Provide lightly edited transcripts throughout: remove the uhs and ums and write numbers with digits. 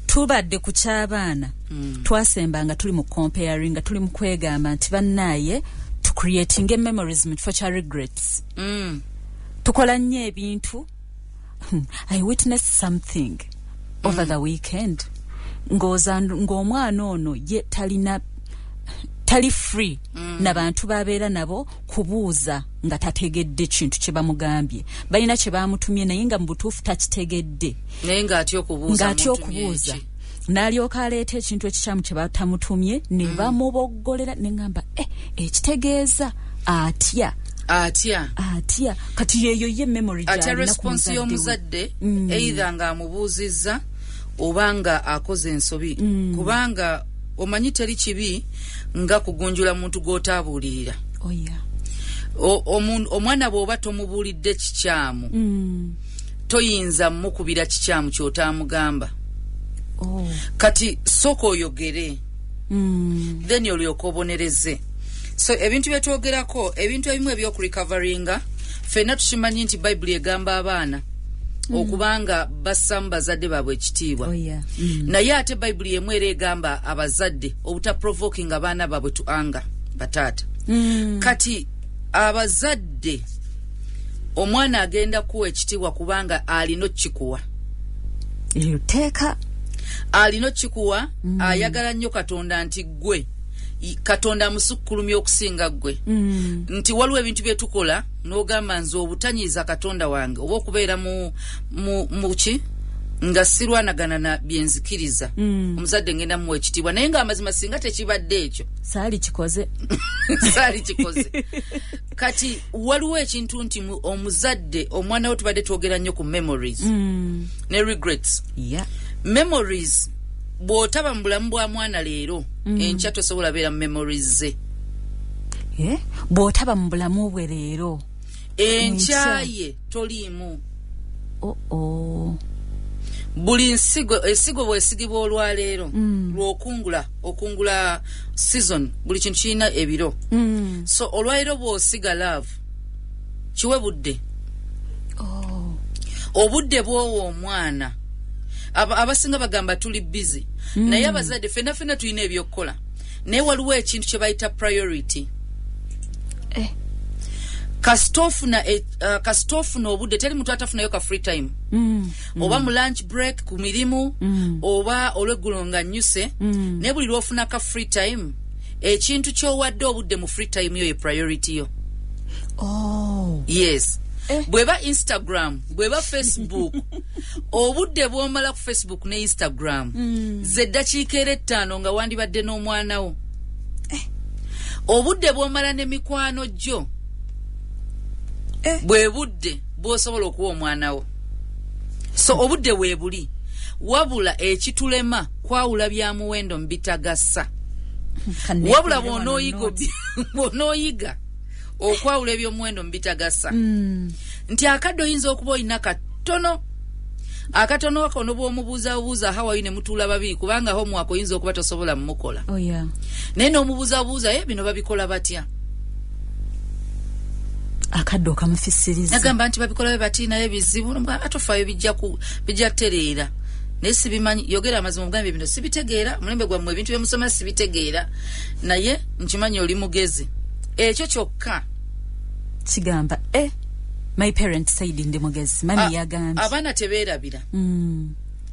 tubadde ku ky'abaana twasembanga tuli mu comparing nga tuli mu kwegamba nti bannaye to creating a memories mu kifo kya regrets. Tukola nnyo ebintu. I witnessed something over the weekend. Ng'omwana ono ye tali free n'abantu babeera nabo kubuuza nga tategedde kintu kye bamugambye. Balina kye bamutumye naye nga mu butuufu takitegedde. Naye ng'atya okubuuza. N'alyoka aleeta ekintu ekikyamu kye batamutumye ne bamuboggolera ne ngamba ekitegeeza atya. Kati yeeyo ye memory gy'alina ku muzadde we. Ate response y'omuzadde either ng'amubuuzizza oba nga akoze ensobi. Kubanga omanyi teri kibi nga kugunjula muntu gw'otaabuulirira. Omwana bw'oba tomubuulidde kikyamu toyinza mukubira kikyamu ky'otaamugamba. Kati sooka oyogere then olyoka obonereze. So ebintu byetwogerako ebintu ebimu ebyokuricoveringa ffenna tukimanyi nti Bayibuli egamba abaana okubanga bassamu bazadde baabwe ekitiibwa. Naye ate Bayibuli emu era egamba abazadde obutaprovoking abaana baabwe to anger bataata. Kati abazadde omwana agenda kuwa ekitiibwa kubanga alina okikuwa. Alina okikuwa ayagala nnyo Katonda nti gwe Katonda musukkulumya okusinga gwe. Nti waliwo ebintu bye tukola n'ogamba nze obutanyiiza Katonda wange oba okubeera mu ki nga sirwanagana na byenzikiriza. Omuzadde ngenda muwa ekitiibwa naye ng'amazima singa tekibadde ekyo saali kikoze. Kati waliwo ekintu nti omuzadde omwana we tubadde twogera nnyo ku memories ne regrets. Memories bw'otaba mu bulamu bwa mwana leero enkya tosobola beera mu memories ze. Bw'otaba mu bulamu bwe leero enkya ye toliimu. Buli esigo bw'esigibwa olwaleero okungula season buli kintu kirina ebiro. So olwaleero bw'osiga love kiwe budde. Obudde bw'owo omwana abasinga bagamba tuli busy. Naye abazadde ffenna tulina ebyokukola. Naye waliwo ekintu kye bayita priority. Kasitofuna obudde teri muntu atafunayo ka free time. Oba mu lunch break ku mirimu oba olw'eggulo nga nnyuse. Naye buli lw'ofuna ka free time ekintu ky'owadde obudde mu free time yo ye priority yo. Yes. Bweba Instagram, bweba Facebook, obudde bw'omala ku Facebook ne Instagram, zeddakiika era 5 nga wandibadde n'omwana wo. Obudde bw'omala ne mikwano gyo, bwe budde bw'osobola okuwa omwana wo. So obudde weebuli, wabula ekitulema kwawula bya muwendo mbitagassa. Wabula bw'onooyiga okwawula eby'omuwendo mbitagassa. Nti akadde oyinza okuba olina katono. Akatono ako n'obw'omubuuza hawaii ne mutuula babiri kubanga homework oyinza okuba tosobola mmukola. Naye n'omubuuza bino babikola batya? Akadde okamufisiriza. Nagamba nti babikola bwe bati naye bizibu atofaayo bijja tereera. Naye sibimanyi yogera amazima omugambe bino sibitegeera mulembe gwammwe ebintu bye musoma sibitegeera. Naye nkimanyi oli mugezi. Ekyo kyokka kigamba my parents said ndi mugezi mami yagambye. Abaana tebeerabira.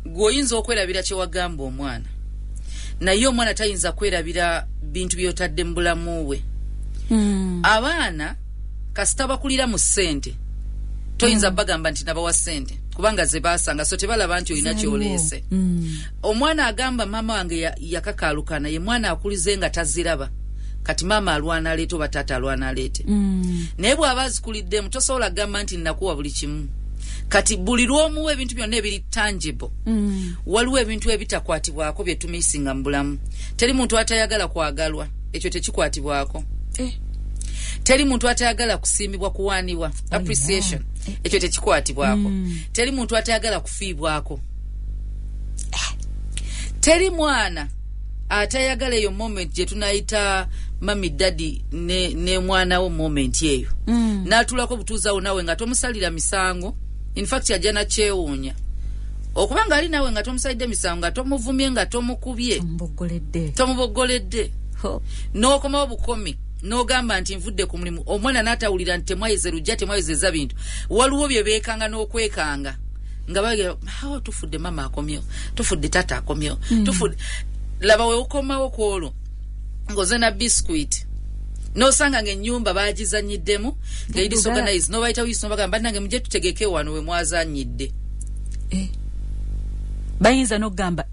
Gwoyinza okwerabira kye wagamba omwana. Naye omwana tayinza kwerabira bintu by'otadde mu bulamu bwe. Abaana kasita bakulira mu ssente toyinza bagamba nti nabawa ssente kubanga ze baasanga so tebalaba nti olina kyoleese. Omwana agamba mama wange yakakaalukana ye mwana akulize nga taziraba. Kati mama alwana aleete oba taata alwana aleete. Naye bw'aba azikuliddemu tosobola gamba nti nakuwa buli kimu. Kati buli lw'omuwa ebintu byonna ebiri tangible. Waliwo ebintu ebitakwatibwako bye tumisinga mu bulamu. Teri muntu atayagala kwagalwa ekyo tekikwatibwako. Teri muntu atayagala kusiimibwa kuwaanibwa appreciation ekyo tekikwatibwako. Teri muntu atayagala kufiibwako. Teri mwana atayagala eyo moment gye tunayita mami daddy ne mwana wo moment eyo. N'atulako butuuzawo nawe nga tomusalira misango. In fact yajja na kyewuunya. okubanga ali nawe nga tomusaidde misango nga tomuvumye nga tomukubye tomubogoledde n'okomawo bukomi n'ogamba nti nvudde ku mulimu omwana n'atawulira nti temwayeze lujja temwayezeza bintu waliwo bye beekanga n'okwekanga nga bagera tufudde mama akomyewo tufudde tata akomyewo tufudde laba we ukomawo kwolwo ngoze na biscuit n'osanga ng'ennyumba baagizanyiddemu nga disorganize n'obayita wiisi n'obagamba nange mujje tutegeke wano we mwazanyidde bayinza n'okugamba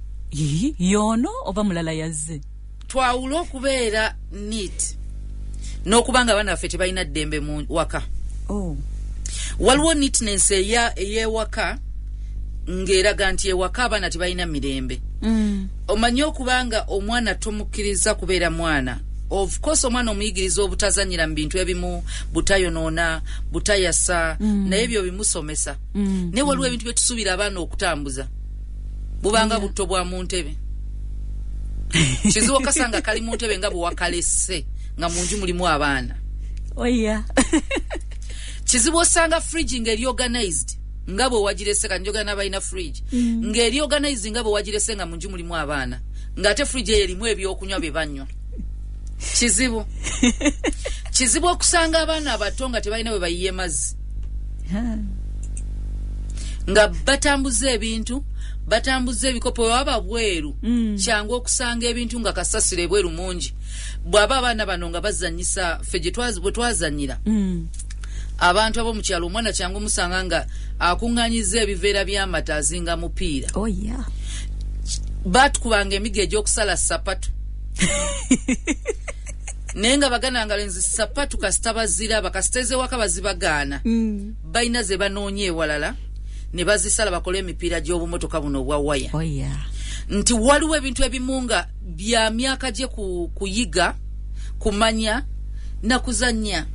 yono oba mulala yazze twawula okubeera neat n'okubanga abaana baffe tebalina ddembe mu waka waliwo neatness ey'ewaka ng'eraga nti ewaka abaana tebalina mirembe omanye okubanga omwana tomukkiriza kubeera mwana of course omwana omuyigiriza obutazanyira mu bintu ebimu butayonoona butayasa naye ebyo bimusomesa naye waliwo ebintu bye tusuubira abaana okutambuza bubanga butto bwa mu ntebe kizibu okasanga kali mu ntebe nga bwe wakalesse nga mu nju mulimu abaana kizibu osanga fridge ng'eri organized nga bwe wagirese kanjogera n'abalina fridge ng'eri organized nga bwe wagirese nga mu nju mulimu abaana ng'ate fridge eyo erimu ebyokunywa bye banywa kizibu okusanga abaana abato nga tebalina bwe bayiye mazzi nga batambuza ebintu batambuza ebikopo waba bweru kyangu okusanga ebintu nga kasasire bweru mungi bw'aba abaana bano nga bazanyisa ffe bwe twazanyira abantu ab'omu kyalo omwana kyangu musanga nga akuŋŋanyiza ebiveera by'amata azinga mupiira batukubanga emiga egy'okusala sapatu naye nga bagananga lenzi sapatu kasita baziraba kasita ez'ewaka bazibagaana balina ze banoonya ewalala ne bazisala bakole emipiira gy'obumotoka buno obwa waya nti waliwo ebintu ebimu nga bya myaka gye kuyiga kumanya na kuzannya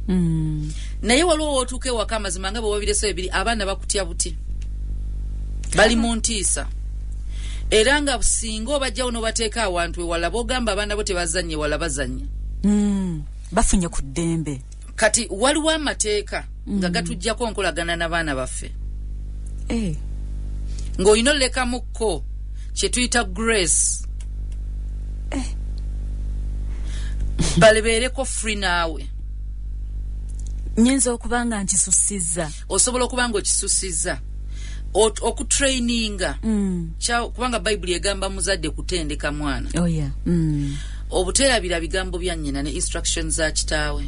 naye waliwo wootuuka ewaka amazima nga bwe wabirese ebiri abaana bakutya buti bali mu ntiisa era nga singa obajjawo n'obateeka awantu ewala b'ogamba abaana bo tebazannya ewala bazannya bafunye ku ddembe kati waliwo amateeka nga gatujjako nkolagana n'abaana baffe ng'olina olekamukko kye tuyita grace balebeereko free naawe nyinza okuba nga nkisusiza osobola okuba nga okisusiza okutraininga kubanga bayibuli egamba muzadde kutendeka mwana obuteerabira bigambo bya nnyina ne instructions za kitaawe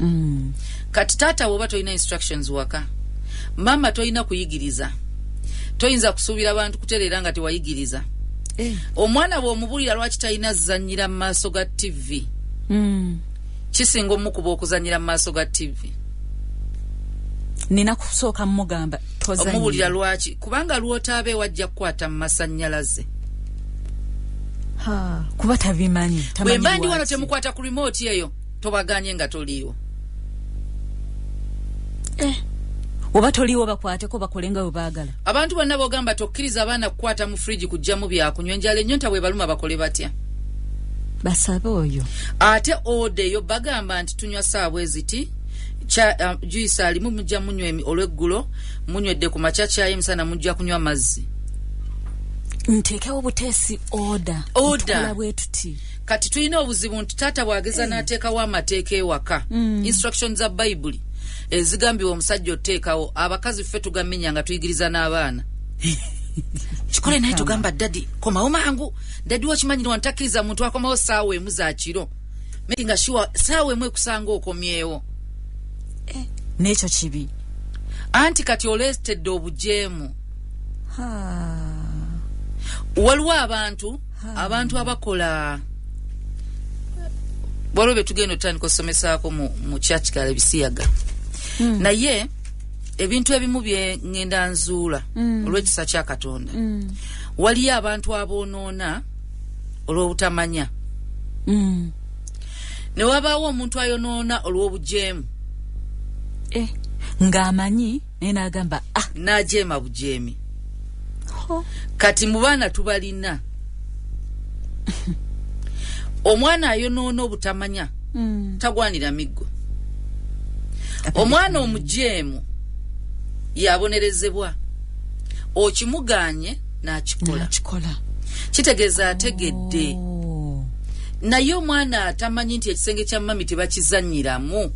kati taata bw'oba tolina instructions waka mama tolina kuyigiriza toyinza kusuubira abantu kutereera nga tewayigiriza omwana bw'omubulira lwaki talina zanyira mu maaso ga tv kisinga omukuba okuzanyira mu maaso ga tv nina kusooka mugamba omubulira lwaki kubanga lwotaabe wajja kukwata mu masannyalaze kuba tabimanyi bwe mba ndi wano temukwata ku remote eyo tobaganye nga toliiwo oba toliiwo bakwateko bakole nga bwe baagala abantu bonna b'ogamba tokkiriza abaana kukwata mu fridge kujjamu byakunywa enjala ennyonta bwe baluma bakole batya basabe oyo ate odeyo bagamba nti tunywa saawa eziti juice alimu mujja munywa olweggulo munywedde ku makya kyayi emisana mujja kunywa mazzi nteekewo buteesi oda bwe tuti kati tulina obuzibu nti taata bwageza n'ateekawo amateeka ewaka instructions za bayibuli ezigambibwa omusajja oteekawo abakazi ffe tugamenya nga tuyigiriza n'abaana kikole naye tugamba dadi komawo mangu dadi wakimanyire wantakkiriza muntu akomawo saawa emu za kiro making sure saawa emu ekusanga okomyewo n'ekyo kibi anti kati oleetedde obujeemu waliwo abantu abakola waliwo betugenda otandika osomesaako mu church kale bisiyaga naye ebintu ebimu bye ngenda nzuula olw'ekisa kya Katonda waliyo abantu aboonoona olw'obutamanya ne wabaawo omuntu ayonoona olw'obujeemu ng'amanyi naye n'agamba n'ajeema bujeemi kati mu baana tubalina omwana ayonoona obutamanya tagwanira miggo omwana omujeemu yabonerezebwa okimuganye n'akikola kitegeeza ategedde naye omwana atamanyi nti ekisenge kya mami tebakizanyiramu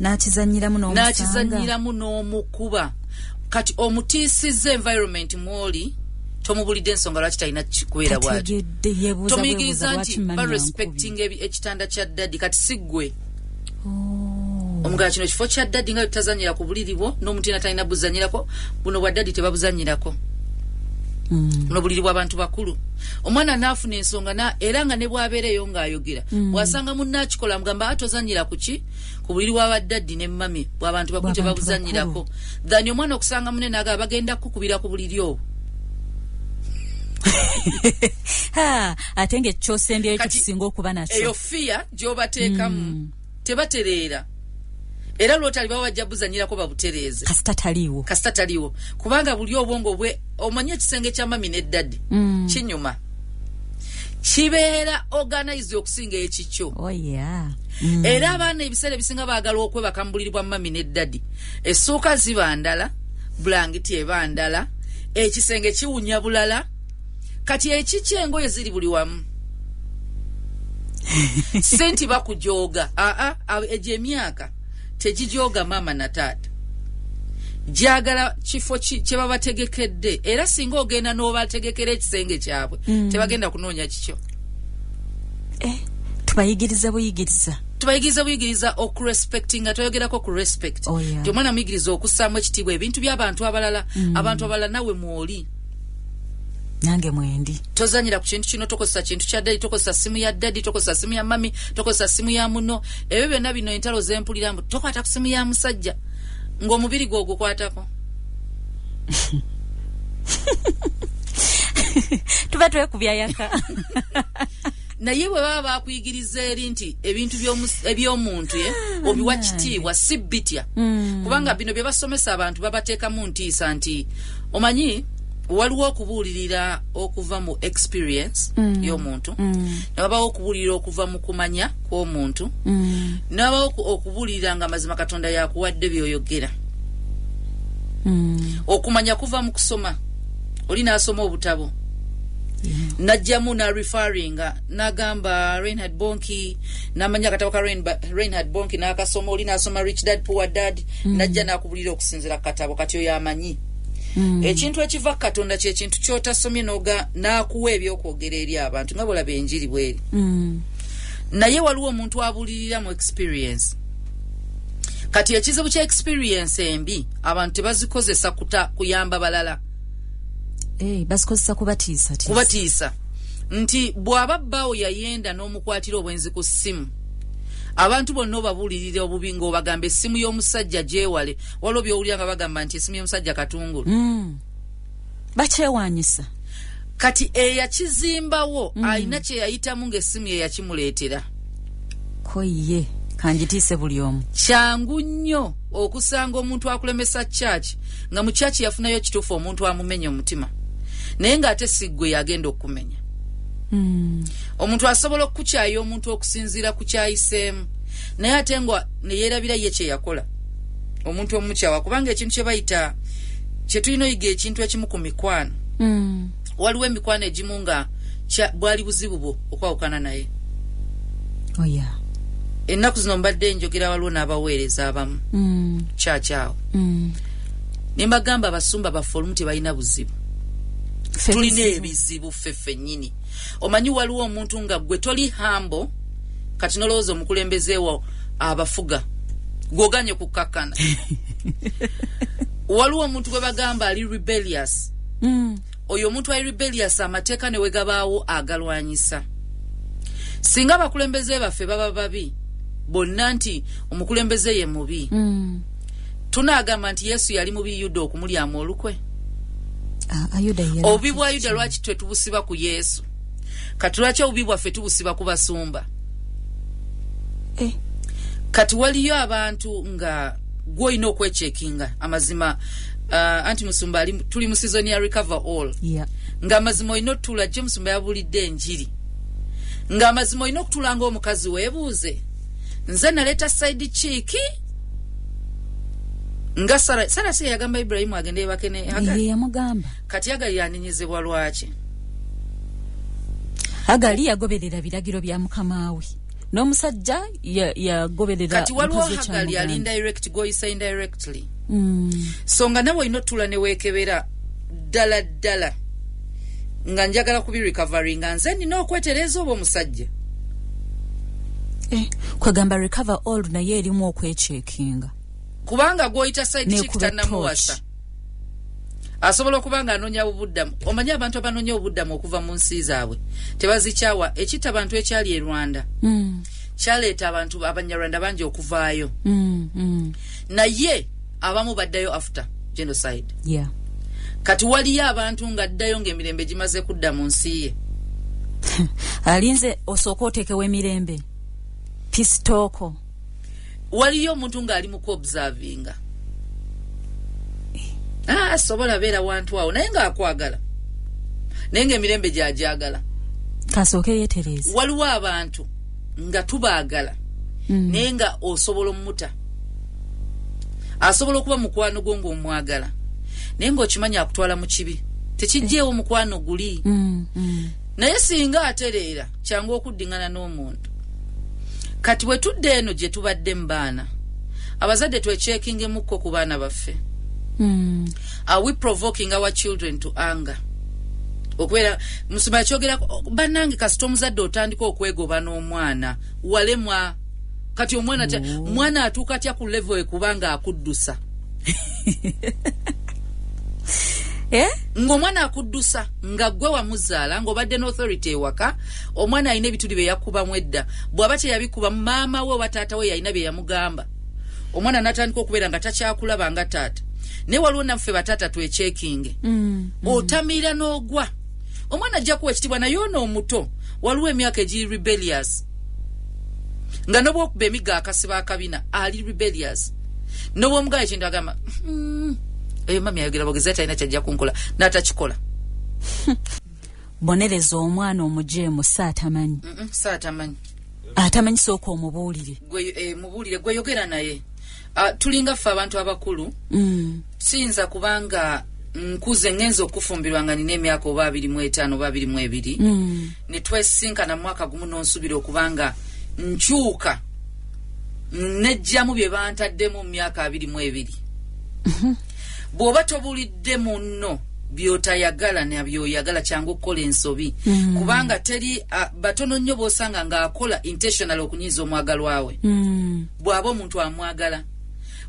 n'akizanyiramu n'omukuba kati omutiisizza environment mwoli tomubulidde ensonga lwaki talina kubeera bwati tomuyigiriza nti barespecting ekitanda kya daddi kati siggwe omugala kino kifo kya daddi nga tutazanyira ku buliri bwo n'omutina talina buzanyirako buno bwa daddi tebabuzanyirako buno buliri bw'abantu bakulu omwana naafuna ensonga era nga ne bwabeereyo ng'ayogera bw'asanga munnaakikola mugamba atozanyira kuki ku buliri bw'abadaddi ne mami bw'abantu bakulu tebabuzanyirako dhani omwana okusanga munne naga bagenda kukubira ku buliri obwo ate ng'ekyosembyeyo ekyo kisinga okuba nakyo eyo fiya gy'obateekamu tebatereera era lwotali bawajja buzanyirako babutereeze kasita taliwo kubanga buli obwongo bwe omanye ekisenge kya mami ne daddi kinyuma kibeera organize okusinga ekikyo era abaana ebiseera ebisinga baagala okwebaka mu buliri bwa mami ne daddi essuuka ziba ndala bulangiti eba ndala ekisenge kiwunya bulala kati ekiki engoye ziri buli wamu senti bakujooga egyo emyaka tegijoga mama na taata jagala kifo kye babategekedde era singa ogenda n'obategekera ekisenge kyabwe tebagenda kunoonya kikyo tubayigiriza buyigiriza okurespectinga toyogerako ku respect nti omwana muyigiriza okussaamu ekitiibwa ebintu by'abantu abalala abantu abalala nawe mwoli nange mwendi tozanyira ku kintu kino tokozesa kintu kya daddi tokozesa simu ya daddi tokozesa simu ya mami tokozesa simu ya muno ebyo byonna bino entalo zempuliramu tokwata ku simu ya musajja ng'omubiri gwo gukwatako tuba twekubya yaka naye bwe baba bakuyigiriza eri nti ebintu eby'omuntu obiwa kitiibwa si bitya kubanga bino bye basomesa abantu babateekamu ntiisa nti omanyi waliwo okubuulirira okuva mu experience y'omuntu nababawo okubuulirira okuva mu kumanya kw'omuntu nabawo okubuulirira nga mazima katonda yakuwadde byoyogera okumanya kuva mu kusoma oli n'asoma obutabo najjamu na referringa nagamba Reinhard Bonnke namanya katabo ka Reinhard Bonnke n'akasoma oli n'asoma Rich Dad Poor Dad najja n'akubulira okusinzira katabo kati oyo amanyi ekintu ekiva katonda kye kintu kyotasomye n'akuwa ebyokwogera eri abantu nga bolaba enjiri bweri naye waliwo omuntu abulirira mu experience kati ekizibu kya experience embi abantu tebazikozesa kuyamba balala basikozesa kubatiisa nti bw'aba bbaawo yayenda n'omukwatira obwenzi ku ssimu abantu bonna obabulirira obubi ng'obagamba essimu y'omusajja gyewale waliwo byowulira nga bagamba nti essimu y'omusajja katungulu bakyewanyisa kati eyakizimbawo alina kye yayitamu ng'essimu ye yakimuleetera koye kanjitiise buli omu kyangu nnyo okusanga omuntu akulemesa church nga mu church yafunayo kituufu omuntu amumenya omutima naye ng'ate siggwe yagenda okumenya omuntu asobola okukukyaya omuntu okusinziira ku kyayiseemu naye ate nga neyeerabira ye kye yakola omuntu omukyawa kubanga ekintu kye bayita kye tulina oyiga ekintu ekimu ku mikwano waliwo emikwano egimu nga bwali buzibu bwo okwawukana naye ennaku zino mbadde njogera waliwo n'abaweereza abamu kyakyawo nembagamba abasumba baffe olumu tebalina buzibu tulina ebizibu ffeffe nnyini omanyi waliwo omuntu nga gwe toli hambo kati nolowooza omukulembezeewo abafuga gwoganye kukakkana waliwo omuntu gwe bagamba ali rebellious oyo omuntu ali rebellious amateeka ne wegabaawo agalwanyisa singa abakulembeze baffe baba babi bonna nti omukulembeze ye mubi tunaagamba nti Yesu yali mubi Yuda okumulyamu olukwe obubi bwa Yuda lwaki twe tubusiba ku Yesu kati lwaki obubi bwaffe tubusiba ku basumba kati waliyo abantu nga gwolina okwechekinga amazima anti musumba tuli mu season ya recover all nga amazima olina otula gye musumba yabulidde enjiri nga amazima olina okutulanga omukazi weebuuze nze naleeta side chiiki nga Sara si yagamba Ibrahim agende bakene Hagali yamugamba kati Hagali yaninyizibwa lwaki Hagali yagoberera biragiro bya mukamawe n'omusajja yagoberera kati waliwo Hagali ali indirect go isa indirectly so nga nawe inotula ne wekebera dala nga njagala kubi recovery nga nze nina okwetereza obo musajja kwegamba recover all naye erimu okwechekinga kubanga goita side chick tanamuwasa asobola kubanga anonya obuddamu omanya abantu abanonya obuddamu okuva mu nsi zaabwe tebazichawa ekita abantu ekyali e Rwanda kyaleeta abantu abanyarwanda bangi okuvaayo naye abamu baddayo after genocide kati waliyo abantu nga ddayo ng'emirembe gimaze kudda mu nsi ye alinze osooka oteekewo emirembe pistoko waliyo omuntu ng'ali mu kuobservinga sobola beera wantu awo naye ng'akwagala naye ng'emirembe gy'agyagala kasooke yeetereze waliwo abantu nga tubaagala naye nga osobola omuta asobola okuba mukwano gwo ng'omwagala naye ng'okimanya akutwala mu kibi tekijjeewo mukwano guli naye singa atereera kyangu okuddingana n'omuntu kati bwe tudde eno gye tubadde mu baana abazadde twechekingemukko ku baana baffe are we provoking our children to anger okwera musoma kyogera banange kasito omuzadde otandika okwegoba n'omwana walemwa kati omwana mwana atuuka atya ku level ekubanga akuddusa ng'omwana akuddusa nga gwe wamuzaala ng'obadde n'authority ewaka omwana alina ebituli bye yakubamu edda bw'aba teyabikuba maama we oba taata we yalina bye yamugamba omwana n'atandika okubeera nga takyakulaba nga taata naye waliwo naffe bataata twechekinge otamira n'ogwa omwana ajja kuwa ekitibwa naye ono omuto waliwo emyaka egiri rebellious nga n'obwokuba emigga akasiba akabina ali rebellious n'obwomugayo ekintu agamba mami ayogera bogezi atalina kyajja kunkola n'atakikola bonereza omwana omujeemu saatamanyi atamanyi sooka omubuulire mubuulire gwe yogera naye tulinga ffe abantu abakulu siyinza kubanga nkuze ngenza okufumbirwa nga nina emyaka oba 25 oba 22 ne twesinkana mu mwaka gumu n'onsubira okubanga nkyuka nejjamu bye bantaddemu mu myaka 22 bw'oba tobuulidde munno byotayagala nabyoyagala kyangu okukola ensobi kubanga teri batono nnyo b'osanga ng'akola intentional okunyiza omwagalwa we bw'aba omuntu amwagala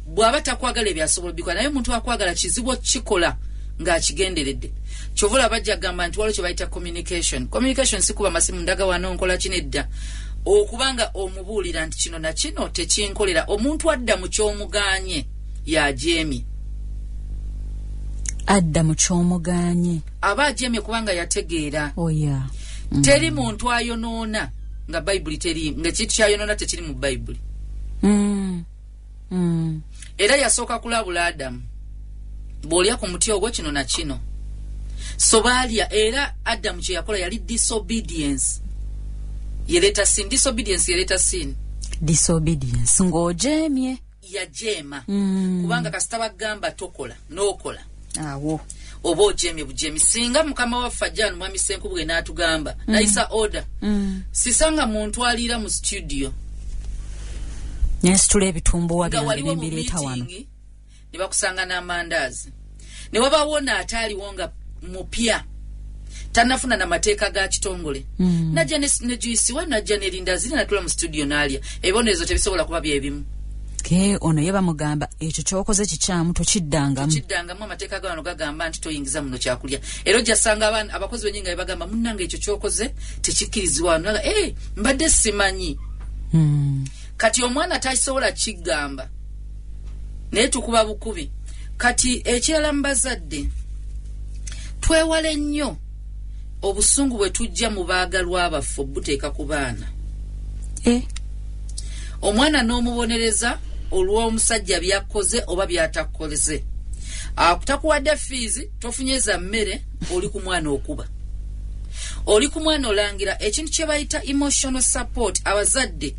bw'aba takwagala ebyasobola bikola naye omuntu akwagala kizibu kikola ng'akigenderedde kyovula bajja gamba nti waliwo kye bayita communication si kuba masimu ndaga wano nkola kino edda okubanga omubuulira nti kino na kino tekinkolera omuntu adda mu ky'omuganye yajeemye adda mu ky'omuganye aba ajeemye kubanga yategeera teri muntu ayonoona nga bayibuli teri nga kintu kyayonoona tekiri mu bayibuli era yasooka kulabula Adamu bw'olya ku muti ogwo kino na kino so baalya era Adamu kye yakola yali disobedience yeleeta sin ng'ojeemye yajeema kubanga kasita bagamba tokola n'okola awo oba ojeemye bujeemi singa mukama waffe ajja mwami Senku bwe n'atugamba nayisa order sisanga muntu aliira mu studio nesitula ebitumbuwa byambireeta wano ne bakusanga n'amandaazi ne wabaawo n'ataaliwo nga mupya tanafuna na mateeka ga kitongole najja ne juisiwa najja nerindazi natula mu studio n'alya ebibonerezo tebisobola kuba byebimu ono ye bamugamba ekyo kyokoze kikyamu tokiddangamu amateeka gano gagamba nti toyingiza muno kyakulya era ojjasanga abakozi benyingi nga bagamba munnange ekyo kyokoze tekikkirizibwa mbadde simanyi kati omwana tasobola kigamba naye tukuba bukubi kati ekirala mu bazadde twewale nnyo obusungu bwe tujja mu baagalwa baffe obuteeka ku baana omwana n'omubonereza olw'omusajja byakoze oba byatakoze akutakuwadde fiizi tofunye za mmere oli ku mwana okuba oli ku mwana olangira ekintu kye bayita emotional support abazadde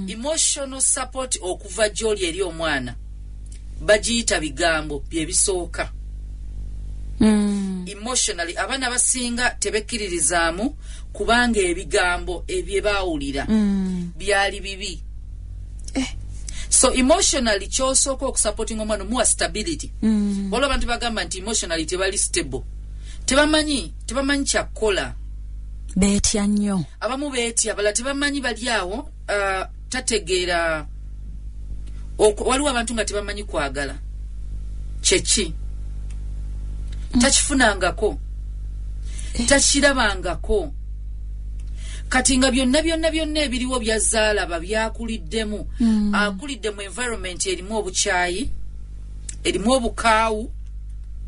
emotional support okuva gy'oli eri omwana bagiyita bigambo bye bisooka. Emotionally abaana basinga tebekkiririzaamu kubanga ebigambo ebye baawulira byali bibi. So emotionally kyosooka okusupporting omwana muwa stability. Waliwo abantu bagamba nti emotionally tebali stable. Tebamanyi kyakola. Beetya nnyo. Abamu beetya bala tebamanyi bali awo tategeera. Waliwo abantu nga tebamanyi kwagala. Kyeki. Takifunangako. Takirabangako. Kati nga byonna ebiriwo byazaalaba byakuliddemu. Akulidde mu environment erimu obukyayi, erimu obukaawu,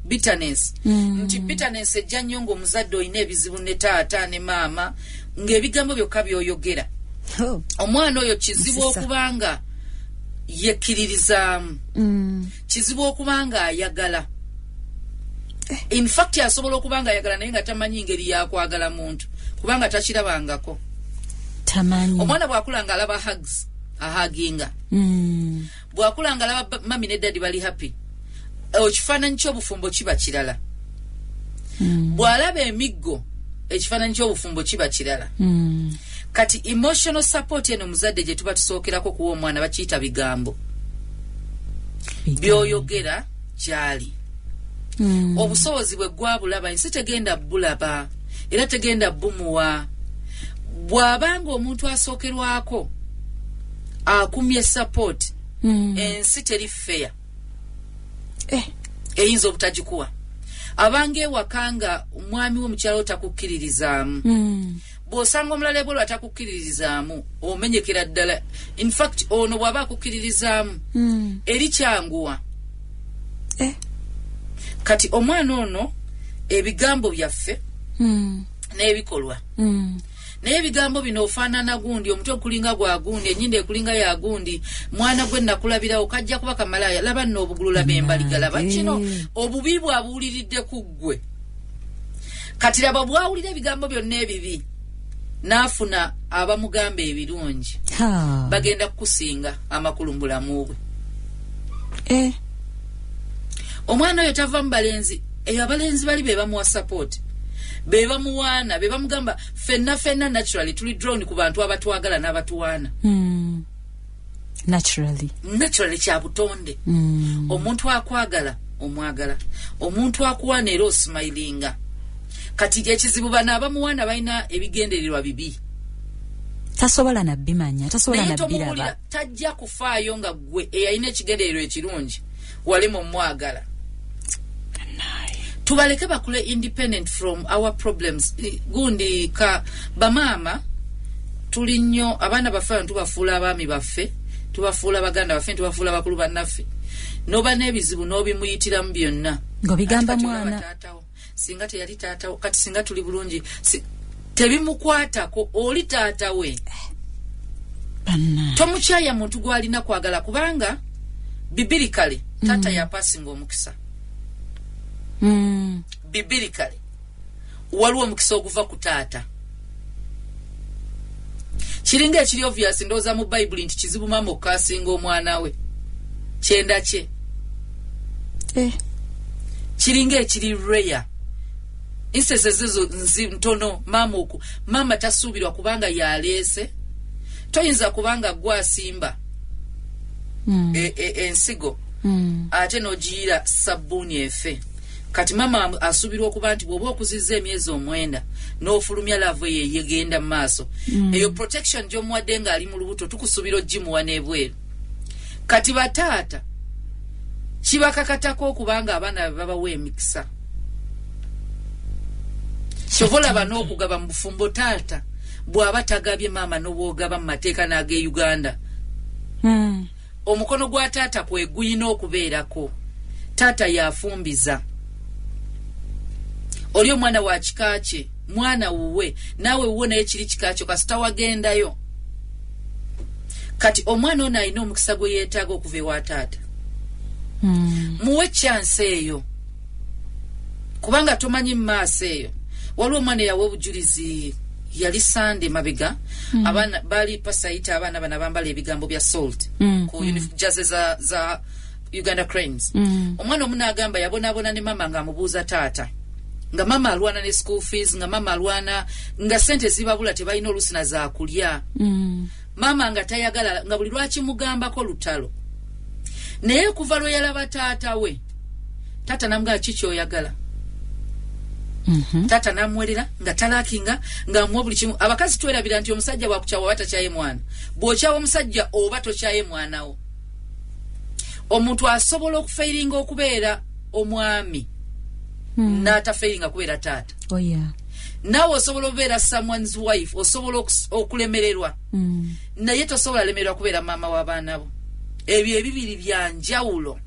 bitterness. Nti bitterness ejja nnyo ng'omuzadde olina ebizibu ne taata ne maama ng'ebigambo byokka by'oyogera. Omwana oyo kizibu okubanga yekkiririzaamu. Kizibu okubanga ayagala. In fact asobola okubanga ayagala naye nga tamanyi ngeri yakwagala muntu kubanga takirabangako. Tamanyi. Omwana bw'akula nga alaba hugs, ahaginga. Bw'akula nga alaba mami ne daddy bali happy. Ekifaananyi ky'obufumbo kiba kirala. Bw'alaba emiggo, ekifaananyi ky'obufumbo kiba kirala. Kati emotional support eno muzadde gye tuba tusookerako kuwa omwana bakiyita bigambo. By'oyogera gyali. Obusobozi bwe gwabulaba ensi tegenda bulaba era tegenda bumuwa. Bw'abanga omuntu asookerwako akumye support ensi teri fair. Eyinza obutagikuwa. Abange ewakanga omwami w'omukyalo takukkiririzaamu. Bw'osanga omulala ebweru atakukkiririzaamu omenyekera ddala. In fact ono bw'aba akukkiririzaamu eri kyanguwa. Kati omwana ono ebigambo byaffe n'ebikolwa. Naye ebigambo bino ofaanana gundi, omutwe okulinga gwa gundi, ennyindo ekulinga ya gundi, mwana gwe nakulabirawo kajja kuba kamalaya, laba nno obugulu laba embaliga, laba kino obubi bw'abuwuliridde ku ggwe. Kati laba bw'awulira ebigambo byonna ebibi n'afuna abamugamba ebirungi bagenda kukusinga amakulu mu bulamu bwe. Omwana oyo tava mu balenzi, eyo abalenzi bali be bamuwa support, be bamuwaana, be bamugamba fenna naturally tuli drawn ku bantu abatwagala n'abatuwaana. Naturally kya butonde. Omuntu akwagala omwagala, omuntu akuwaana era osmilinga. Kati ekizibu bano abamuwaana balina ebigendererwa bibi. Tasobola nabbimanya, tasobola nabbiraba. Tajja kufaayo nga gwe eyalina ekigendererwa ekirungi wali mu mwagala. Tubaleke bakule independent from our problems. Gundi ka bamama tuli nnyo abaana baffe tubafuula abaami baffe, tubafuula baganda baffe, tubafuula bakulu bannaffe. Noba n'ebizibu n'obimuyitiramu byonna. Ng'obigamba mwana. Singa teyali taatawo, kati singa tuli bulungi, tebimukwatako, oli taata we. Tomukyaya muntu gwalina kwagala kubanga bibirikale taata yapasinga omukisa. Bibirikale waliwo omukisa oguva ku taata. Kiringa ekiri obvious ndowooza mu Bible nti kizibu mama okukasinga omwana we. Kyenda kye. Kiringa ekiri rare. Instances ezo ntono mama tasuubirwa kubanga yaleese. Toyinza kubanga gwasimba ensigo ate n'ogiyira sabbuuni efe. Kati mama asubirwa okuba nti bw'oba okuzizza emyezi 9 n'ofulumya laavu ye yegenda mu maaso. Eyo protection gy'omuwadde ng'ali mu lubuto tukusubira ogimuwa n'ebweru. Kati bataata kibakakatako okubanga abaana babawa emikisa. Kyovolaba n'okugaba mu bufumbo taata bw'aba tagabye maama n'obwogaba mu mateeka n'ag'e Uganda. Omukono gwa taata kwe guyina okubeerako. Taata yafumbiza. Oli omwana wa kika kye, mwana wuwe, naawe wuwe naye kiri kika kyo kasita wagendayo. Kati omwana ono alina omukisa gwe yeetaaga okuva ewa taata. Muwe chance eyo. Kubanga tomanyi mu maaso eyo. Waliwo omwana yawe obujulizi yali mabega. Abaana bali pasayita abaana bana bambala ebigambo bya salt. Ku uniform jaze za Uganda Cranes. Omwana omuna agamba yabonabona ne mama nga amubuuza taata. Nga mama alwana ne school fees, nga mama alwana nga sente zibabula tebalina olusina za kulya. Mama nga tayagala nga buli lwaki mugambako lutalo. Naye kuva lwe yalaba taata we. Taata namugamba kiki oyagala. Taata namwerera nga talakinga nga amuwa buli kimu. Abakazi twerabira nti omusajja bwakukyawa batakyaye mwana. Bw'okyawa omusajja oba tokyaye mwanawo. Omuntu asobola okufeiringa okubeera omwami n'atafeiringa kubeera taata. Oh yeah. Nawe osobola okubeera someone's wife, osobola okulemererwa. Naye tosobola lemererwa kubeera maama w'abaana bo. Ebyo ebibiri bya njawulo.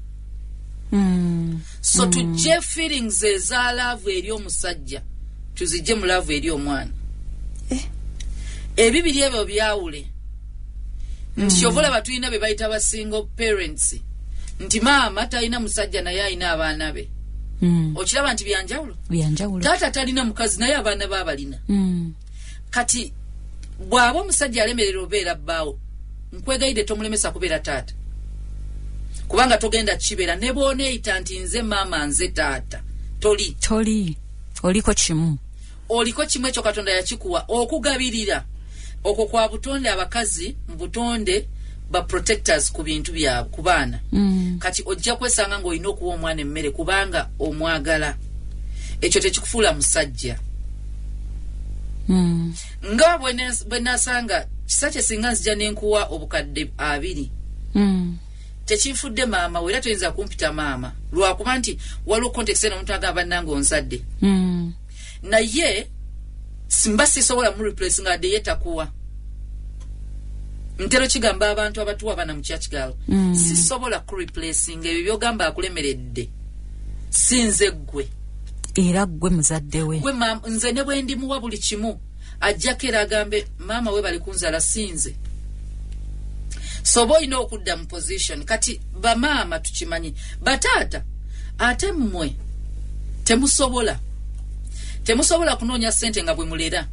So tujje feelings eza love eri omusajja, tuzijje mu love eri omwana. Ebibiri ebyo byawule. Nti ovola batuyina be bayita ba single parents. Nti maama talina musajja naye alina abaana be. Okiraba nti byanjawulo. Byanjawulo. Taata talina mukazi naye abaana be abalina. Kati bw'aba omusajja alemerera obeera bbaawo, nkwegayidde tomulemesa kubeera taata. Kubanga togenda kibeera ne bw'oneeyita nti nze maama nze taata. Toli. Oliko kimu. Oliko kimu ekyo Katonda yakikuwa okugabirira. Okwo kwa butonde abakazi mu butonde ba protectors ku bintu byabwe ku baana. Kati ojja kwesanga ng'olina okuwa omwana emmere kubanga omwagala. Ekyo tekikufuula musajja. Nga bwe nasanga kisa kye singa nzija n'enkuwa obukadde 2. Tekinfudde maama we era toyinza kumpita maama. Lwakuba nti waliwo context eno omuntu agamba nange onzadde. Naye simba sisobola mu replace nga de yetakuwa. Ntero kigamba abantu abatuwa bana mu church girl. Sisobola ku replacing ebyo byogamba akulemeredde. Sinze gwe. Era gwe muzadde we. Gwe maama nze ne bwe ndi muwa buli kimu. Ajjakera agambe maama we bali kunzala sinze. So boy no okudda mu position kati ba maama tukimanyi. Batata ate mmwe temusobola kunoonya sente nga bwe mulera.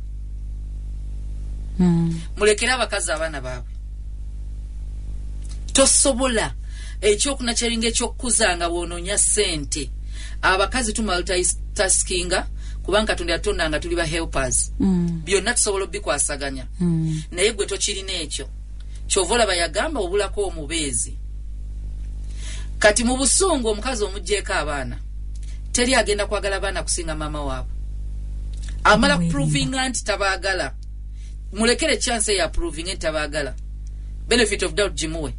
Mulekera abakazi abaana baabwe. Tosobola ekyokuna kyeringa ekyokkuza nga bw'onoonya sente. Abakazi tumaltaskinga kubanga Katonda yatonda nga tuli ba helpers. Byonna tusobola obikwasaganya. Naye gwe tokirina ekyo. Kyovola bayagamba obulako omubeezi. Kati mu busungu omukazi omugjeeko abaana. Teri agenda kwagala abaana kusinga maama waabwe. Amala proving anti tabaagala. Mulekere chance ya proving anti tabaagala. Benefit of doubt jimuwe.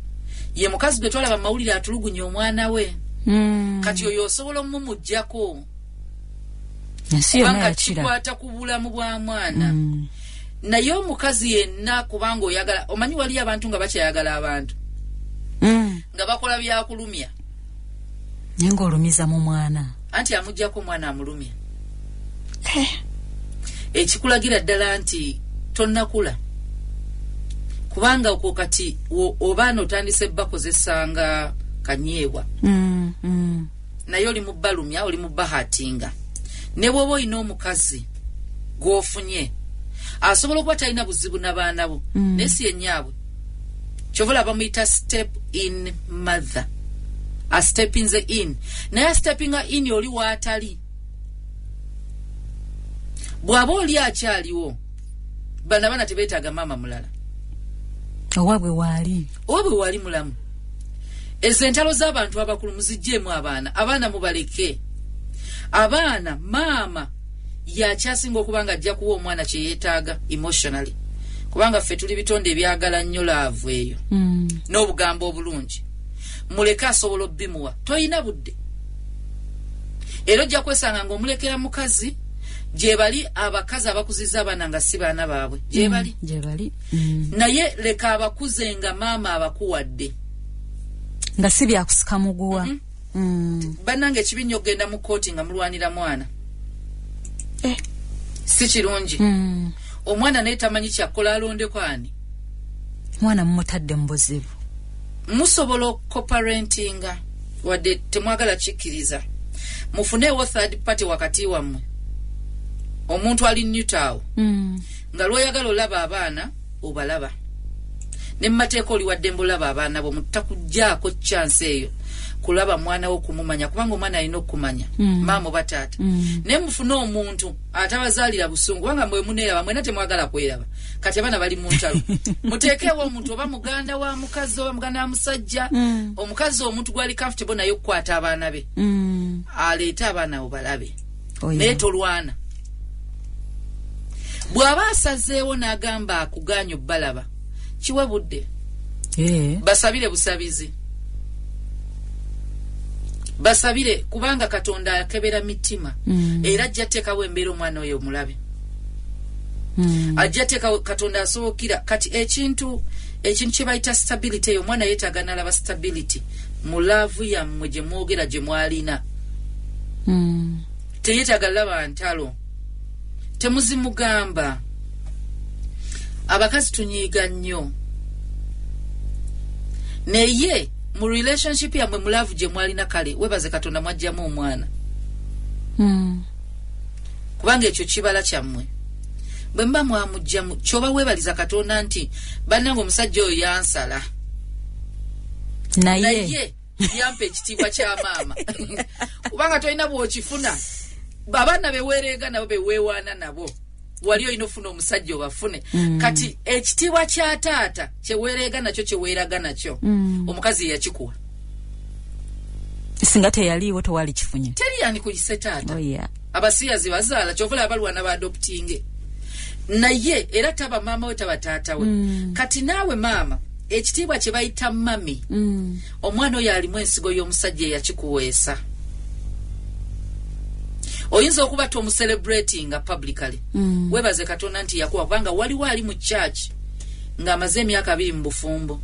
Ye mukazi gwe twalaba mawulire atulugunya omwana we. Kati oyo osobola omumujjako. Kubanga kikwata ku bulamu bwa mwana. Naye omukazi yenna kubanga oyagala omanyi wali abantu nga bakyayagala abantu. Nga bakola byakulumya. Nengo olumiza mu mwana. Anti amujjako mwana amulumya. Ekikulagira ddala nti tonnakula. Kubanga okwo kati obaana otandise bakozesanga kanyeebwa. Naye oli mu balumya oli mu bahatinga. Ne bwoba olina omukazi gw'ofunye asobola okuba talina buzibu n'abaana bo naye si yennyabwe. Kyovola bamuyita step in mother. A step in the in. Naye a stepping in oli waatali. Bw'aba oli akyaliwo bana tebeetaaga maama mulala. Owabwe waali mulamu. Ezo entalo z'abantu abakulu muziggyemu abaana mubaleke. Abaana maama yakyasinga okubanga ajja kuwa omwana kye yeetaaga emotionally. Kubanga ffe tuli bitonde ebyagala nnyo laavu eyo. N'obugambo obulungi. Muleke asobola obbimuwa. Toyina budde. Era ojja kwesanga ng'omulekera mukazi gye bali abakazi abakuziza abaana nga si baana baabwe. Gye bali. Naye leka abakuze nga maama abakuwadde. Nga si byakusika muguwa. Bannange ekibi ogenda mu kooti nga mulwanira mwana. Si kirungi. Omwana naye tamanyi kyakola alondeko ani. Mwana mumutadde mu buzibu. Musobola okuparentinga wadde temwagala kikkiriza. Mufuneewo third party wakati wammwe. Omuntu ali neutral. Nga lw'oyagala olaba abaana obalaba. Ne mmateeka oli wadde mbolaba abaana bo mutakugjaako chance eyo. kulaba mwana wo kumumanya kubanga omwana alina okumanya maama oba taata naye mufune omuntu atabazaalira busungu kubanga mwe muneeraba mwena temwagala kweraba kati abaana bali mu ntalo muteekeewo omuntu oba muganda wa mukazi oba muganda wa musajja omukazi omuntu gwali comfortable naye okukwata abaana be aleete abaana bo balabe naye tolwana bw'aba asazeewo n'agamba akuganya obbalaba kiwe budde basabire busabizi basabire kubanga Katonda akebera mitima era ajja teekawo embeera omwana oyo omulabe ajja teeka Katonda asookira kati ekintu kye bayita stability eyo omwana yeetaaga n'alaba stability mu laavu yammwe gye mwogera gye mwalina teyeetaaga laba ntalo temuzimugamba abakazi tunyiiga nnyo naye mu relationship yammwe mu laavu gye mwalina kale webaze Katonda mwajjamu omwana kubanga ekyo kibala kyammwe bwe mba mwamugjamu kyoba weebaliza Katonda nti bannange omusajja oyo yansala naye yampa ekitiibwa kya maama kubanga tolina bw'okifuna abaana beweerenga nabo beweewaana nabo wali olina ofuna omusajja obafune kati ekitiibwa kya taata kyeweerenga nakyo kyeweeraga nakyo omukazi yakikuwa singa teyaliiwo tewali kifunye teri yani kuyise taata abasiyazi bazaala kyovula abalwana baadoptinge naye era taba maama we taba taata we kati naawe maama ekitiibwa kye bayita mami omwana oyo alimu ensigo y'omusajja eyakikuweesa oyinza okuba tomucelebratinga publicly webaze Katonda nti yakuwa kubanga waliwo ali mu church ng'amaze emyaka 2 mu bufumbo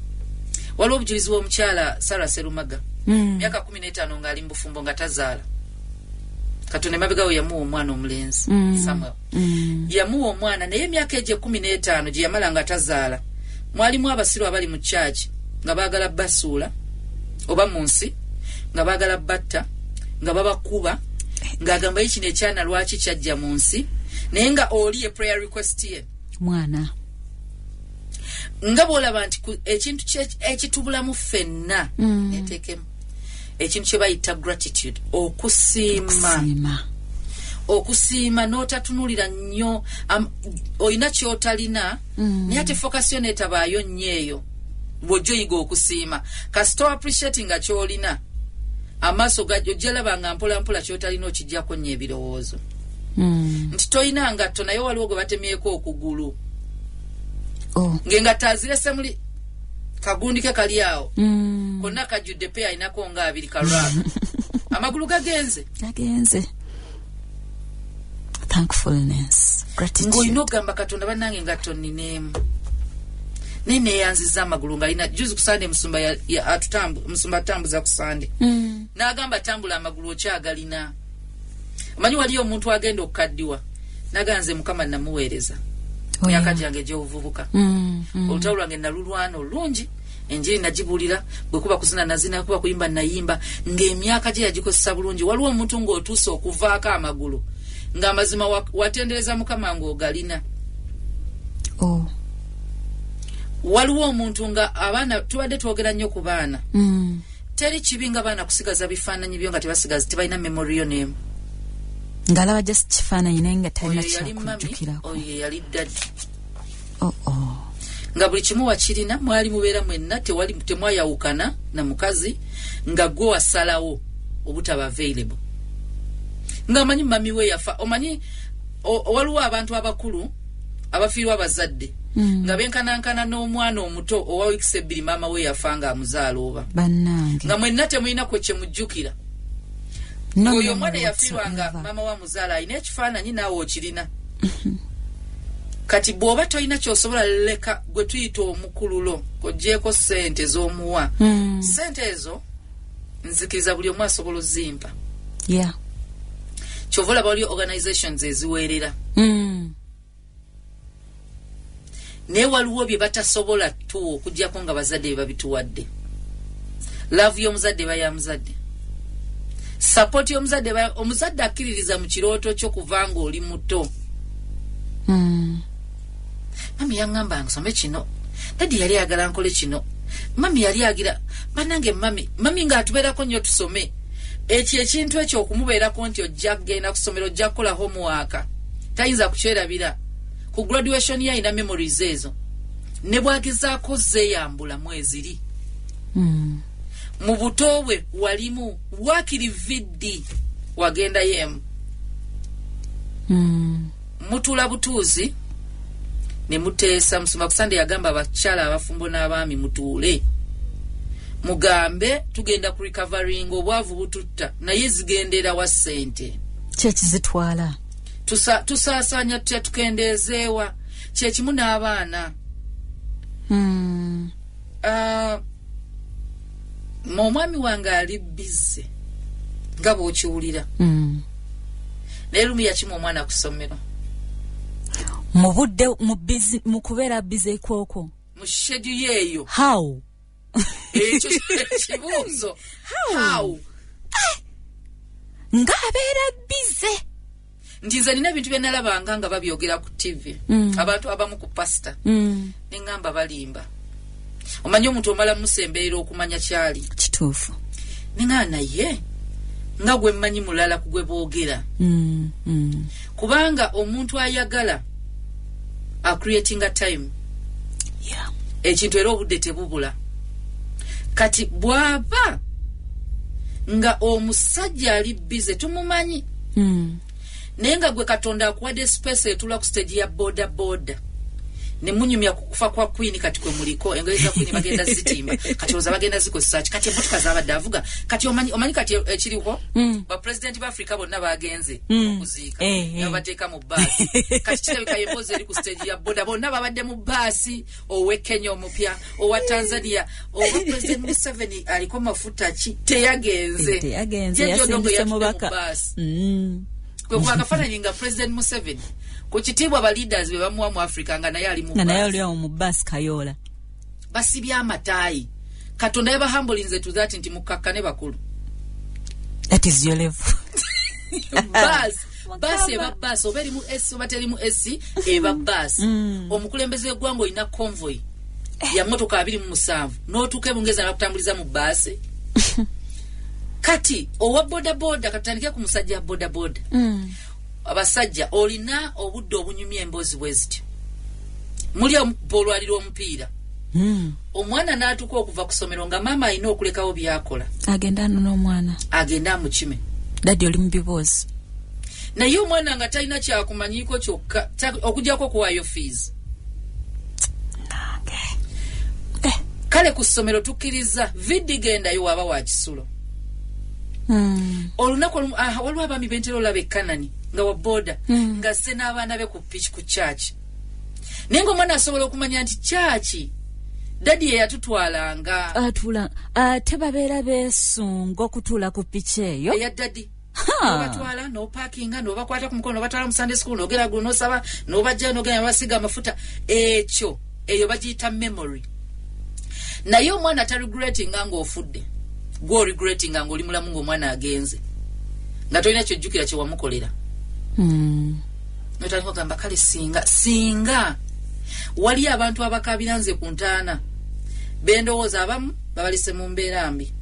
waliwo obujulizi bw'omukyala Sarah Serumaga myaka 15 ng'ali mu bufumbo nga tazaala Katonda emabega we yamuwa omwana omulenzi Samuel yamuwa omwana naye emyaka egye 15 gye yamala nga tazaala mwalimu abasiru abali mu church nga baagala basuula oba mu nsi nga baagala batta nga babakuba ng'agamba ekino ekyana lwaki kyajja mu nsi naye nga oli prayer request ye mwana nga bw'olaba nti ekintu ekitubulamu ffenna neteekemu ekintu kye bayita gratitude okusiima n'otatunulira nnyo olina kyotalina naye ate fokasiyo neetabaayo nnyo eyo bw'ojja oyiga okusiima kasita appreciating nga kyolina amaaso gajjo labanga mpola mpola kyotalina okijjako nnyo ebirowoozo nti toyina ngatto naye waliwo gwe batemyeko okugulu ng'engatto azirese muli kagundike kali awo konna kajjudde pe ayinako nga 2 kalwaga amagulu gagenze thankfulness gratitude ng'olina okugamba Katonda bannange ngatto nnineemu naye neeyanziza amagulu ng'alina juzi ku Sande musumba atambuza ku Sande n'agamba tambula amagulu okyagalina omanyi waliyo omuntu agenda okukaddiwa naganze Mukama namuweereza myaka gyange gy'obuvubuka olutalo lwange nalulwana olulungi enjiri nagibuulira bwe kuba kuzina nazina kuba kuyimba nayimba ng'emyaka gye yagikozesa bulungi waliwo omuntu ng'otuuse okuvaako amagulu ng'amazima watendereza Mukama ng'ogalina waliwo omuntu nga abaana tubadde twogera nnyo ku baana teri kibi nga baana kusigaza bifaananyi byo nga tebasigaza tebalina memoriyo n'emu ng'alaba just kifaananyi naye nga talina kyakujjukirako oyo yali daddi nga buli kimu wakirina mwali mubeera mwenna temwayawukana na mukazi nga gwe wasalawo obutaba available ng'amanyi mami we yafa omanyi waliwo abantu abakulu abafiirwa abazadde nga benkanankana n'omwana omuto owa wiikisi 2 maama we yafa nga amuzaala oba bannange nga mwenna temulina kwe kyemujjukira oyo omwana yafiirwa nga maama wa muzaala alina ekifaananyi naawe okirina kati bw'oba tolina ky'osobola leka gwe tuyita omukululo koggyeko ssente z'omuwa ssente ezo nzikiriza buli omu asobola ozimpa kyova olaba waliyo organizations eziweerera naye waliwo bye batasobola tu okuggyako nga bazadde bye babituwadde laavu y'omuzadde eba ya muzadde support y'omuzadde omuzadde akkiririza mu kirooto kyo kuva nga oli muto mami yaŋŋamba nsome kino daddi yali ayagala nkole kino mami yali agira banange mami nga atubeerako nnyo tusome ekyo ekintu ekyo okumubeerako nti ojja kugenda kusomero ojja kukola homework tayinza kukyerabira ku graduation ye ayina memories ezo ne bwagezaako zeeyambula mweziri mu buto bwe walimu wakiri viddi wagenda yemu mutula butuuzi ne muteesa musumba kusande yagamba abakyala abafumbo n'abaami mutuule mugambe tugenda ku recovering obwavu bututta naye zigendera wa ssente kyekizitwala tusaasanya tutya tukendeezeewa kyekimu n'abaana omwami wange ali bize nga bw'okiwulira naye lumu yakimu omwana ku ssomero mu budde mu kubeera bize kwokwo mu schedule yeeyo how ekyo kibuuzo how ng'abeera bize nti nze nina ebintu bye nalabanga nga babyogera ku TV abantu abamu ku pasita ne ŋŋamba balimba omanyi omuntu omala musemberera okumanya kyali kituufu ne ŋŋamba naye nga gwe mmanyi mulala ku gwe boogera kubanga omuntu ayagala creating a time ekintu era obudde tebubula kati bw'aba nga omusajja ali bize tumumanyi naye nga gwe Katonda akuwadde space etula ku stage ya boda ne munyumya kukufa kwa Queen kati kwe muliko engoye za Queen bagenda zitimba kati oza bagenda zikozesa kati emotoka z'abadde avuga kati omanyi kati ekiriho ba president ba Africa bonna bagenze okuziika yabateeka mu basi kati kirabika yempoze eri ku stage ya boda bonna babadde mu basi owe Kenya omupya owa Tanzania owa president Museveni aliko mafuta ki teyagenze yasindise mubaka kwe kwakafananyi nga president Museveni ku kitiibwa ba leaders be bamuwa mu Africa nga naye ali mu basi naye oli mu basi kayola basibya amataayi Katonda yabahambulinze to that nti mukakkane bakulu that is your level basi eba basi oba erimu esi oba terimu esi eba basi omukulembeze w'eggwanga olina convoy ya motoka 27 n'otuuka ebungeza nakutambuliza mu basi kati owa boda katandike ku musajja boda abasajja olina obudde obunyumya emboozi bwezityo muli olwaliro omupiira omwana n'atuuka okuva ku ssomero nga maama alina okulekawo byakola agenda n'omwana agenda amukime dadi oli mu biboozi naye omwana nga talina kyakumanyiiko kyokka okugyako okuwaayo fees kale ku ssomero tukkiriza viddi gendayo waaba wa kisulo olunaku waliwo abaami bentera olaba ekkanani nga wa boda nga sse n'abaana be ku piki ku kyaki naye ng'omwana asobola okumanya nti kyaki dadi ye yatutwalanga atula ate babeera beesunga okutuula ku piki eyo eya dadi nobatwala nopakinga nobakwata ku mukono nobatwala mu Sunday school nogera guno nosaba nobajja nogenda basiga amafuta eyo bagiyita memory naye omwana taregretinga ng'ofudde gwo regretinga ng'oli mulamu ng'omwana agenze nga tolina kyojjukira kye wamukolera notandika ogamba kale singa wali abantu abakabira nze ku ntaana bendowooza abamu babalise mu mbeera mbi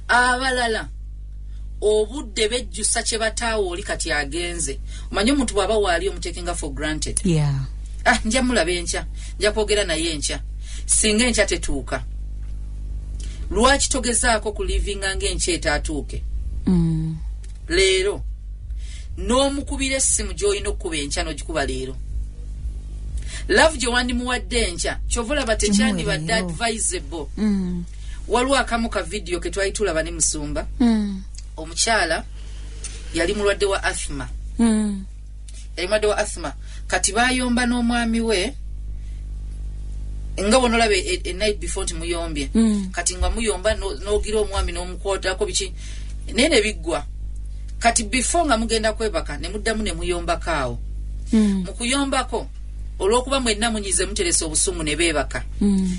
abalala obudde bejjusa kye bataawo oli kati agenze omanyi omuntu bw'aba waali omutekenga for granted nja mulaba enkya nja kwogera naye enkya singa enkya tetuuka lwaki togezaako ku livinga ng'enkya etaatuuke leero n'omukubira essimu gy'olina okkuba enkya n'ogikuba leero love gye wandimuwadde enkya kyova olaba tekyandibadde advisable waliwo akamu ka vidiyo ke twali tulaba ne Musumba omukyala yali mulwadde wa asthma kati bayomba n'omwami we nga wonolaba a night before nti muyombye kati nga muyomba n'ogira omwami n'omukwotako biki naye ne biggwa kati before nga mugenda kwebaka ne muddamu ne muyombako awo mu kuyombako olw'okuba mwenna munyize muteresa obusungu ne beebaka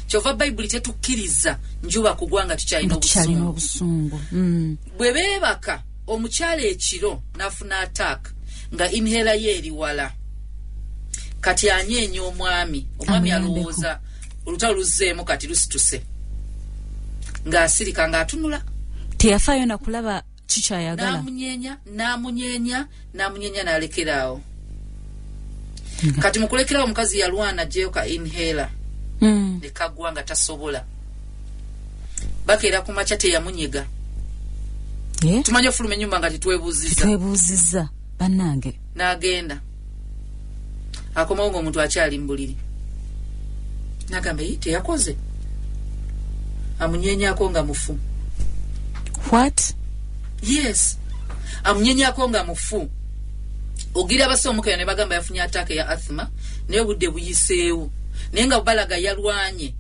kyova bayibuli tetukkiriza njuba kugwa nga tukyalina obusungu bwe beebaka omukyala ekiro n'afuna attack nga inhaler ye eri wala kati anyeenya omwami alowooza olutalo luzzeemu kati lusituse ng'asirika ng'atunula teyafaayo nakulaba kikyayagala n'amunyeenya n'alekeraawo kati mu kulekerawo omukazi yalwana ajjeyo ka inhaler ne kagwa nga tasobola bakeera ku makya teyamunyega tumanye ofuluma ennyumba nga tetwebuuzizza bannange n'agenda akomawo ng'omuntu akyali mu buliri n'agamba teyakoze amunyeenyaako nga mufu what yes amunyeenyaako nga mufu ogira abasa omukayo ne bagamba yafunye atake ya asthma naye obudde buyiseewo naye nga balaga yalwanye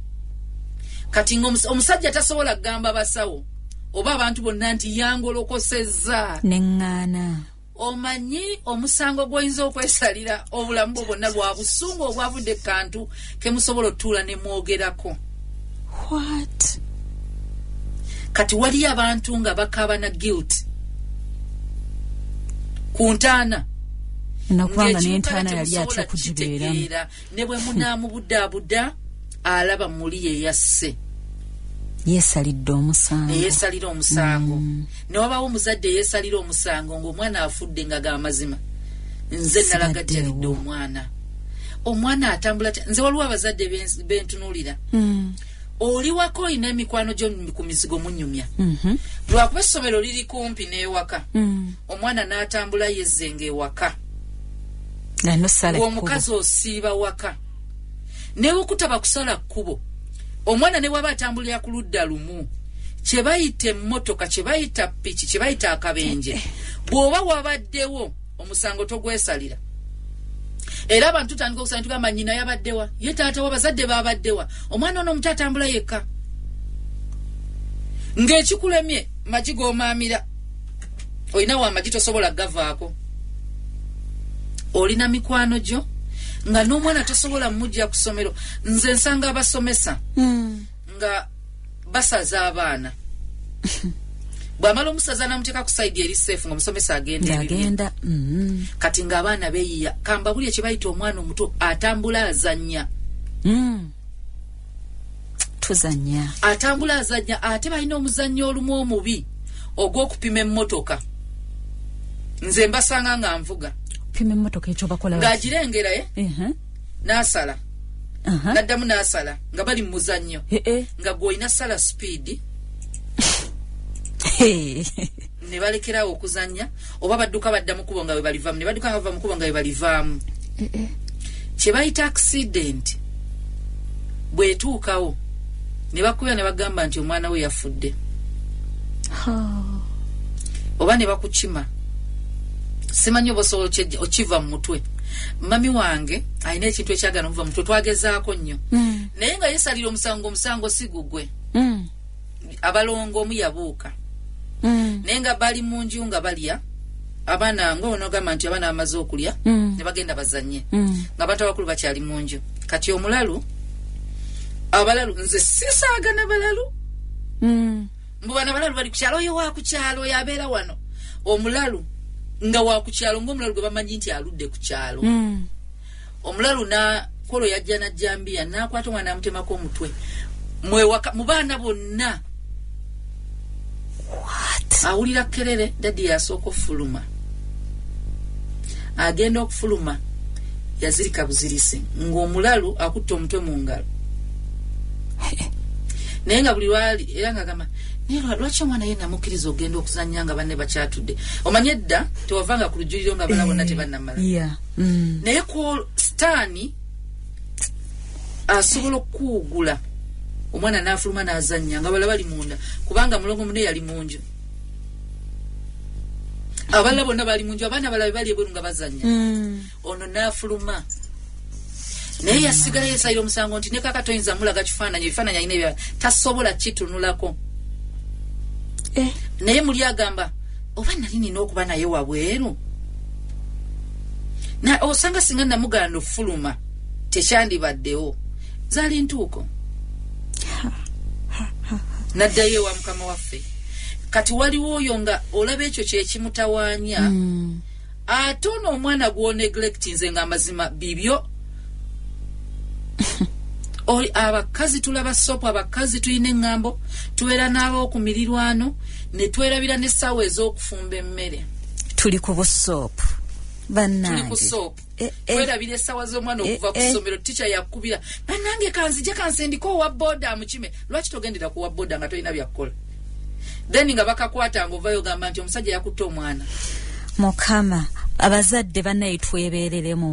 kati omusajja tasobola kugamba basawo oba abantu bonna nti yangolokosezza neŋŋaana omanyi omusango gw'oyinza okwesalira obulamu bwo bwonna lwa busungu obwavudde kantu kemusobola otuula ne mwogerako what kati waliyo abantu nga bakaaba na guilt ku ntaana nakubanga n'entaana yali atya kugibeeramu ne bwe munaamubuddaabudda alaba muli ye yasse yeesalidde omusango yeesalira omusango ne wabaawo omuzadde yeesalira omusango ng'omwana afudde nga ga mazima nze nalagadderidde omwana atambula nze waliwo abazadde bentunuulira oli wako olina emikwano gyo ku mizigo munyumya lwakuba essomero liri kumpi n'ewaka omwana n'atambula yezzenga ewaka omukazi osiiba waka newe okutaba kusala kkubo omwana ne waba atambulira ku ludda lumu kye bayita emmotoka kye bayita piki kye bayita akabenje bw'oba wabaddewo omusango togwesalira era abantu tutandika okusala tugamba nnyina yabaddewa ye taatawa bazadde babaddewa omwana ono omuto atambula yekka ng'ekikulemye magi g'omaamira olina wa magi tosobola gavaako olina mikwano gyo nga n'omwana tosobola mujja ku ssomero nze nsanga abasomesa nga basaza abaana bw'amala omusaza n'amuteeka ku sayidi eri seefu ng'omusomesa agenda kati ng'abaana beeyiya kamba buli ekye bayita omwana omuto atambula azannya tuzannya atambula azannya ate balina omuzannyo olumu omubi ogw'okupima emmotoka nze mbasanga nga nvuga pima emmotoka ekyo bakola ng'agirengera n'asala n'addamu n'asala nga bali mu muzannyo nga gw'olina sala speed ne balekerawo okuzannya oba badduka badda mukubo nga bwe balivaamu ne badduka nga bava mukubo nga bwe balivaamu kye bayita accident bw'etuukawo ne bakuya ne bagamba nti omwana we yafudde oba ne bakukima simanyi oba osobola okiva mu mutwe mami wange alina ekintu ekyagana okuva mu mutwe twagezaako nnyo naye nga yesalira omusango si gugwe abalongo omu yabuuka naye nga bali mu nju nga balya abaana ngaonogamba nti abaana bamaze okulya ne bagenda bazanye nga bato abakulu bakyali mu nju kati omulalu abalalu nze sisaagana balalu mbubana balalu bali ku kyalo oyo wa ku kyalo oyo abeera wano omulalu nga wa ku kyalo ng'omulalu gwe bamanyi nti aludde ku kyalo omulalu kolo yajja najjambiya n'akwata omwana amutemako omutwe mu baana bonna awulira kerere daddi yasooka okufuluma agenda okufuluma yazirika buzirisi ng'omulalu akutte omutwe mu ngalo naye nga buli lwali era ng'agamba naye lwaki omwana ye namukkiriza ogenda okuzannya nga banne bakyatudde omanye edda tewavanga ku lujjuliro nga bala bonna tebannamala naye ku sitaani asobola okuwugula omwana n'afuluma n'azannya nga bala bali munda kubanga mulongo munne yali mu nju abalala bonna bali mu nju abaana balabe bali ebweru nga bazannya ono n'afuluma naye yasigala yeesayira omusango nti ne kaka toyinza mulaga kifaananyi ebifaananyi alina ebya tasobola kitunulako naye muli agamba oba nali nina okuba naye wabweru osanga singa namuganda ofuluma tekyandibaddewo zaali ntuuko naddayo ewa mukama waffe kati waliwo oyo nga olaba ekyo kyekimutawaanya ate ono omwana gw'oneglecti nze nga amazima bibyo abakazi tulaba sopo abakazi tuyine ngambo tuwera nabo ku mirirwano ne twerabira ne sawa ez'okufumba emmere tuli ku busopo bannange tuli ku sopo twerabira sawa z'omwana okuva ku somero teacher yakubira bannange kanzije kansendiko wa boda mukime lwaki togendera ku wa boda nga toyina byakola then nga bakakwata ngovayo gamba nti omusajja yakutte omwana Mukama abazadde bannaye twebereremu